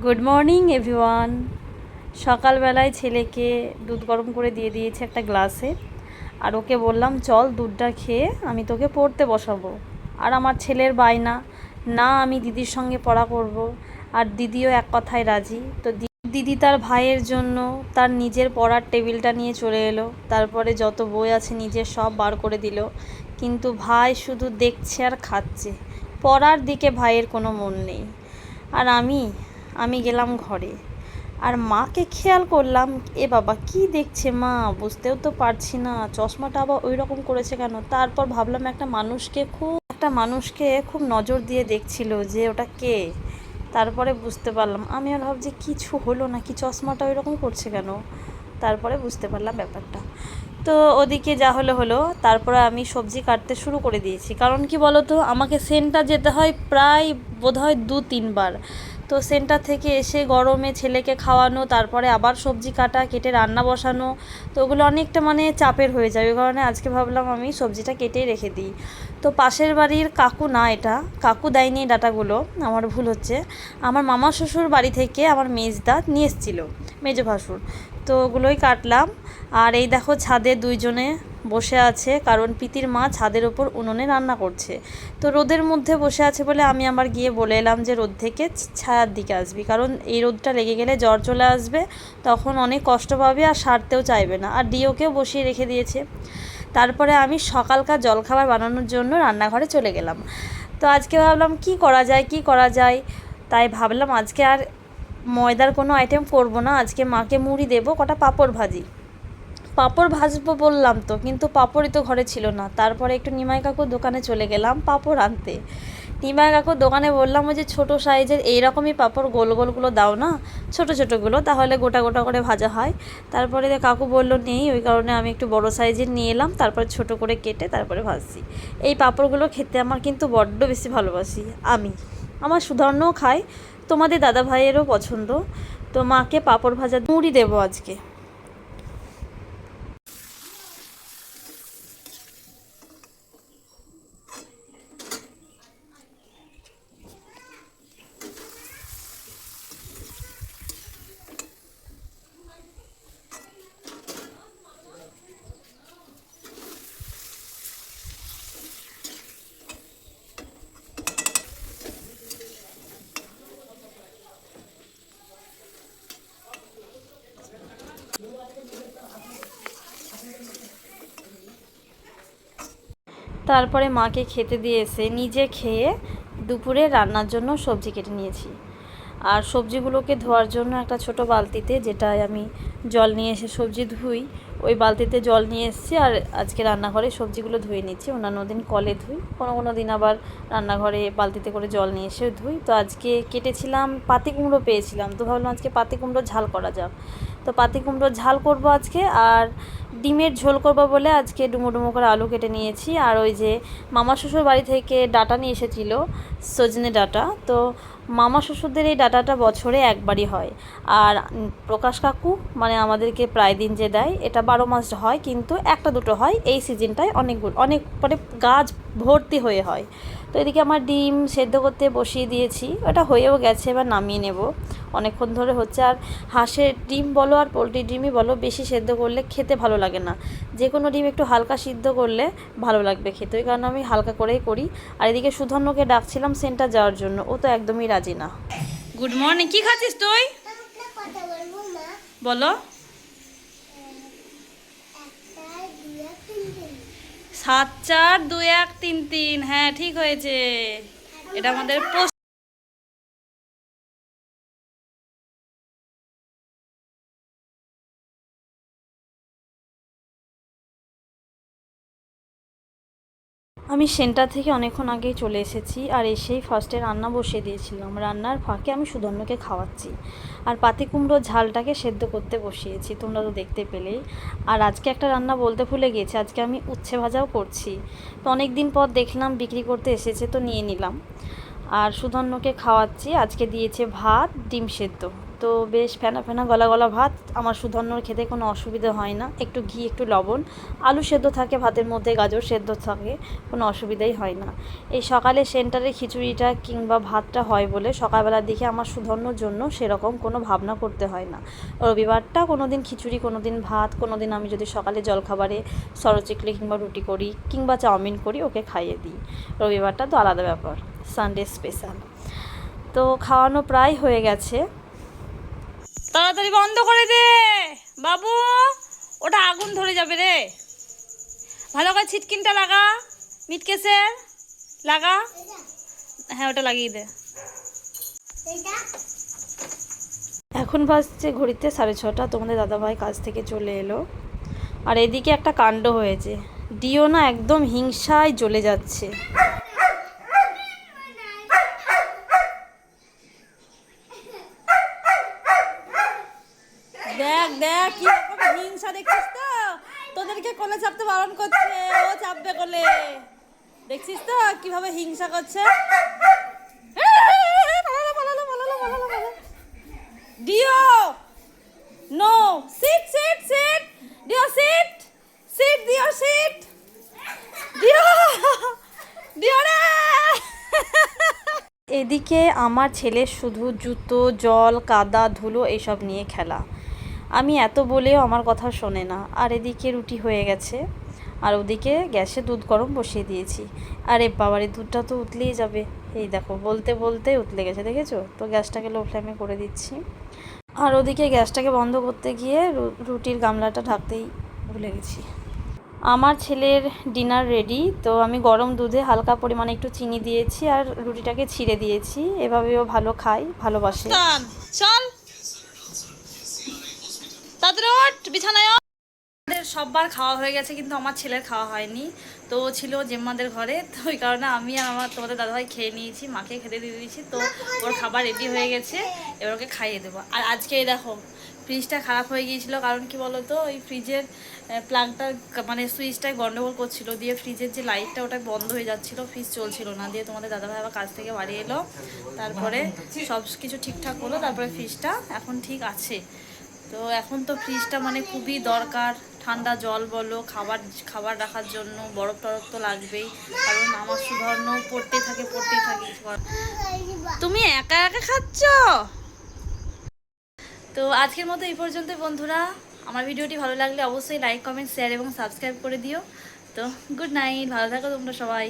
Good morning everyone. সকালবেলায় ছেলেকে দুধ গরম করে দিয়ে দিয়েছি একটা গ্লাসে, আর ওকে বললাম চল দুধটা খেয়ে আমি তোকে পড়তে বসাবো। আর আমার ছেলের বায়না, না আমি দিদির সঙ্গে পড়া করব। আর দিদিও এক কথায় রাজি। তো দিদি তার ভাইয়ের জন্য তার নিজের পড়ার টেবিলটা নিয়ে চলে এলো, তারপরে যত বই আছে নিজের সব বার করে দিল। কিন্তু ভাই শুধু দেখছে আর খাচ্ছে, পড়ার দিকে ভাইয়ের কোনো মন নেই। আর আমি গেলাম ঘরে, আর মাকে খেয়াল করলাম, এ বাবা কি দেখছে মা, বুঝতেও তো পারছি না, চশমাটা আবার ওই রকম করেছে কেন। তারপর ভাবলাম একটা মানুষকে খুব নজর দিয়ে দেখছিল যে ওটা কে। তারপরে বুঝতে পারলাম, আমি আর ভাবছি কিছু হলো নাকি, চশমাটা ওই রকম করছে কেন। তারপরে বুঝতে পারলাম ব্যাপারটা। তো ওদিকে যা হলো হলো, তারপরে আমি সবজি কাটতে শুরু করে দিয়েছি। কারণ কি বলো তো, আমাকে সেন্টার যেতে হয় প্রায় বোধহয় 2-3 বার। তো সেন্টার থেকে এসে গরমে ছেলেকে খাওয়ানো, তারপরে আবার সবজি কাটা, কেটে রান্না বসানো, তো ওগুলো অনেকটা চাপের হয়ে যায়। ওই কারণে আজকে ভাবলাম আমি সবজিটা কেটেই রেখে দিই। তো পাশের বাড়ির কাকু, না এটা কাকু দেয়নি ডাটাগুলো, আমার ভুল হচ্ছে, আমার মামা শ্বশুর বাড়ি থেকে আমার মেজদা নিয়ে এসেছিলো, মেজো ভাসুর। তো ওগুলোই কাটলাম। আর এই দেখো ছাদে দুইজনে বসে আছে, কারণ পিতির মা ছাদের ওপর উনুনে রান্না করছে। তো রোদের মধ্যে বসে আছে বলে আমি আবার গিয়ে বলে এলাম যে রোদ থেকে ছায়ার দিকে আসবি, কারণ এই রোদটা লেগে গেলে জ্বর চলে আসবে, তখন অনেক কষ্ট পাবে আর সারতেও চাইবে না। আর ডিওকেও বসিয়ে রেখে দিয়েছে। তারপরে আমি সকালকার জলখাবার বানানোর জন্য রান্নাঘরে চলে গেলাম। তো আজকে ভাবলাম কি করা যায়। তাই ভাবলাম আজকে আর ময়দার কোনো আইটেম করব না, আজকে মাকে মুড়ি দেবো, কটা পাঁপড় ভাজবো বললাম তো, কিন্তু পাঁপড়ই তো ঘরে ছিল না। তারপরে একটু নিমাই কাকুর দোকানে চলে গেলাম পাঁপড় আনতে। নিমাই কাকুর দোকানে বললাম, ওই যে ছোটো সাইজের এইরকমই পাঁপড় গোল গোলগুলো দাও না, ছোটো ছোটোগুলো, তাহলে গোটা গোটা করে ভাজা হয়। তারপরে কাকু বললো নেই, ওই কারণে আমি একটু বড় সাইজের নিয়ে এলাম, তারপরে ছোটো করে কেটে তারপরে ভাজছি। এই পাঁপড়গুলো খেতে আমার কিন্তু বড্ড বেশি ভালোবাসি আমি, আমার সুধর্ণও খায়, তোমাদের দাদা ভাইয়েরও পছন্দ। তো মাকে পাঁপড় ভাজা মুড়ি দেবো আজকে। তারপরে মাকে খেতে দিয়ে এসে নিজে খেয়ে দুপুরে রান্নার জন্য সবজি কেটে নিয়েছি। আর সবজিগুলোকে ধোয়ার জন্য একটা ছোট বালতিতে, যেটায় আমি জল নিয়ে এসে সবজি ধুই, ওই বালতিতে জল নিয়ে এসেছি। আর আজকে রান্নাঘরে সবজিগুলো ধুয়ে নিচ্ছি, অন্যান্য দিন কলে ধুই, কোনো দিন আবার রান্নাঘরে বালতিতে করে জল নিয়ে এসে ধুই। তো আজকে কেটেছিলাম, পাতি কুমড়ো পেয়েছিলাম, তো ভাবলাম আজকে পাতি কুমড়ো ঝাল করা যাক। তো পাতি কুমড়ো ঝাল করব আজকে। আর ডিমের ঝোল করবো বলে আজকে ডুমো ডুমো করে আলু কেটে নিয়েছি। আর ওই যে মামা শ্বশুর বাড়ি থেকে ডাঁটা নিয়ে এসেছিলো, সজনে ডাঁটা। তো মামা শ্বশুরদের এই ডাঁটাটা বছরে একবারই হয়। আর প্রকাশ কাকু আমাদেরকে প্রায় দিন যে দেয়, এটা 12 মাস হয়, কিন্তু একটা দুটো হয় এই সিজনটায়, অনেক গাছ ভর্তি হয়ে হয়। তো এদিকে আমার ডিম সেদ্ধ করতে বসিয়ে দিয়েছি, ওটা হয়েও গেছে, এবার নামিয়ে নেব, অনেকক্ষণ ধরে হচ্ছে। আর হাঁসের ডিম বলো আর পোলট্রির ডিমই বলো, বেশি সেদ্ধ করলে খেতে ভালো লাগে না, যে কোনো ডিম একটু হালকা সিদ্ধ করলে ভালো লাগবে খেতে, ওই কারণে আমি হালকা করেই করি। আর এদিকে সুধন্যকে ডাকছিলাম সেন্টার যাওয়ার জন্য, ও তো একদমই রাজি না। গুড মর্নিং, কি খাচ্ছিস তুই বলো? 7-4-2-1-3-3, হ্যাঁ ঠিক হয়েছে। এটা আমাদের আমি সেন্টার থেকে অনেকক্ষণ আগেই চলে এসেছি, আর এসেই ফার্স্টে রান্না বসিয়ে দিয়েছিলাম, রান্নার ফাঁকে আমি সুধন্যকে খাওয়াচ্ছি। আর পাতি কুমড়ো ঝালটাকে সেদ্ধ করতে বসিয়েছি, তোমরা তো দেখতে পেলেই। আর আজকে একটা রান্না বলতে ভুলে গেছি, আজকে আমি উচ্ছে ভাজাও করছি। তো অনেক দিন পর দেখলাম বিক্রি করতে এসেছে, তো নিয়ে নিলাম। আর সুধন্যকে খাওয়াচ্ছি, আজকে দিয়েছে ভাত ডিম সেদ্ধ। তো বেশ ফেনা ফেনা গলা গলা ভাত। আমার সুধন্যর খেতে কোনো অসুবিধা হয় না, একটু ঘি একটু লবণ, আলু সেদ্ধ থাকে ভাতের মধ্যে, গাজর সেদ্ধ থাকে, কোনো অসুবিধাই হয় না। এই সকালে সেন্টারে খিচুড়িটা কিংবা ভাতটা হয় বলে সকালবেলার দিকে আমার সুধন্যর জন্য সেরকম কোনো ভাবনা করতে হয় না। রবিবারটা কোনো দিন খিচুড়ি, কোনো দিন ভাত, কোনো দিন আমি যদি সকালে জলখাবারে সরচিকলি কিংবা রুটি করি কিংবা চাউমিন করি ওকে খাইয়ে দিই। রবিবারটা তো আলাদা ব্যাপার, সানডে স্পেশাল। তো খাওয়ানো প্রায় হয়ে গেছে। তাড়াতাড়ি বন্ধ করে দে বাবু, ওটা আগুন ধরে যাবে রে। ভালো করে ছিটকিনটা লাগা, মিটকেসের লাগা। হ্যাঁ ওটা লাগিয়ে দে। এখন বাজছে ঘড়িতে 6:30। তোমাদের দাদাভাই কাজ থেকে চলে এলো। আর এদিকে একটা কাণ্ড হয়েছে, ডিও না একদম হিংসায় জ্বলে যাচ্ছে। দেখ দেখ কি রকম হিংসা, দেখছিস তো? তোদেরকে কোলে চাপতে বারণ করছে, ও চাপবে কোলে। দেখছিস তো কিভাবে হিংসা করছে? ডিও নো, সিট সিট সিট, ডিও সিট, সিট ডিও সিট, ডিও ডিও রে। এদিকে আমার ছেলে শুধু জুতো, জল, কাদা, ধুলো এইসব নিয়ে খেলা। আমি এত বলেও আমার কথা শোনে না। আর এদিকে রুটি হয়ে গেছে, আর ওদিকে গ্যাসে দুধ গরম বসিয়ে দিয়েছি। আরে বাবারে, দুধটা তো উতলেই যাবে। এই দেখো বলতে বলতে উতলে গেছে, দেখেছো তো? গ্যাসটাকে লো ফ্লেমে করে দিচ্ছি। আর ওদিকে গ্যাসটাকে বন্ধ করতে গিয়ে রুটির গামলাটা ঢাকতেই ভুলে গেছি। আমার ছেলের ডিনার রেডি। তো আমি গরম দুধে হালকা পরিমাণে একটু চিনি দিয়েছি আর রুটিটাকে ছিঁড়ে দিয়েছি। এভাবেও ভালো খাই, ভালোবাসে। চল তাদের বিছানায়। আমাদের সববার খাওয়া হয়ে গেছে, কিন্তু আমার ছেলের খাওয়া হয়নি। তো ও ছিল জেম্মাদের ঘরে, তো ওই কারণে আমি আর আমার তোমাদের দাদাভাই খেয়ে নিয়েছি, মাকে খেতে দিয়ে দিয়েছি। তো ওর খাবার রেডি হয়ে গেছে, এবার ওকে খাইয়ে দেবো। আর আজকে এই দেখো ফ্রিজটা খারাপ হয়ে গিয়েছিলো, কারণ কি বলো তো, ওই ফ্রিজের প্লাগটা মানে সুইচটায় গন্ডগোল করছিল, দিয়ে ফ্রিজের যে লাইটটা ওটা বন্ধ হয়ে যাচ্ছিলো, ফ্রিজ চলছিল না। দিয়ে তোমাদের দাদাভাই আবার কাজ থেকে বাড়ি এলো, তারপরে সব কিছু ঠিকঠাক হলো, তারপরে ফ্রিজটা এখন ঠিক আছে। তো এখন তো ফ্রিজটা মানে খুবই দরকার, ঠান্ডা জল বলো, খাবার খাবার রাখার জন্য বরফ টরফ তো লাগবেই, কারণ আমার সুধর্ণ পড়তেই থাকে পড়তেই থাকে। তুমি একা একা খাচ্ছ? তো আজকের মতো এই পর্যন্ত বন্ধুরা। আমার ভিডিওটি ভালো লাগলে অবশ্যই লাইক, কমেন্ট, শেয়ার এবং সাবস্ক্রাইব করে দিও। তো গুড নাইট, ভালো থাকো তোমরা সবাই।